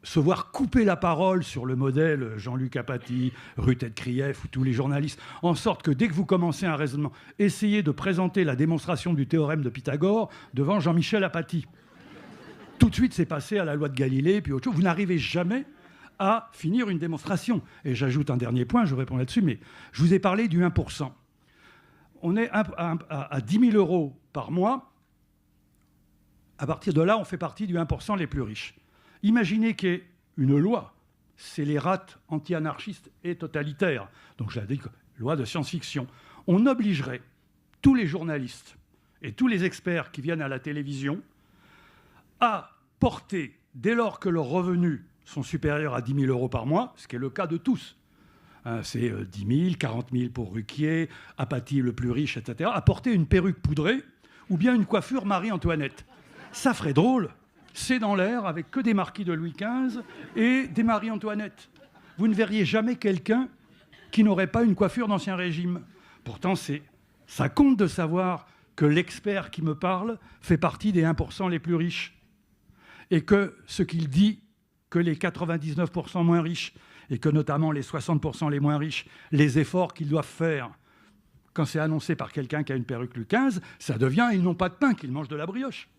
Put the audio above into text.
se voir couper la parole sur le modèle Jean-Luc Apathy, Ruth Krief ou tous les journalistes, en sorte que dès que vous commencez un raisonnement, essayez de présenter la démonstration du théorème de Pythagore devant Jean-Michel Apathy. Tout de suite, c'est passé à la loi de Galilée, puis autre chose. Vous n'arrivez jamais à finir une démonstration. Et j'ajoute un dernier point, je réponds là-dessus, mais je vous ai parlé du 1%. On est à 10 000 euros par mois. À partir de là, on fait partie du 1% les plus riches. Imaginez qu'il y ait une loi, c'est les rates anti-anarchistes et totalitaires, donc je la dis, loi de science-fiction. On obligerait tous les journalistes et tous les experts qui viennent à la télévision à porter, dès lors que leurs revenus sont supérieurs à 10 000 euros par mois, ce qui est le cas de tous, c'est 10 000, 40 000 pour Ruquier, Apathy le plus riche, etc., à porter une perruque poudrée ou bien une coiffure Marie-Antoinette. Ça ferait drôle. C'est dans l'air avec que des marquis de Louis XV et des Marie-Antoinette. Vous ne verriez jamais quelqu'un qui n'aurait pas une coiffure d'Ancien Régime. Pourtant, ça compte de savoir que l'expert qui me parle fait partie des 1% les plus riches. Et que ce qu'il dit, que les 99% moins riches, et que notamment les 60% les moins riches, les efforts qu'ils doivent faire, quand c'est annoncé par quelqu'un qui a une perruque Louis XV, ça devient « ils n'ont pas de pain, qu'ils mangent de la brioche ».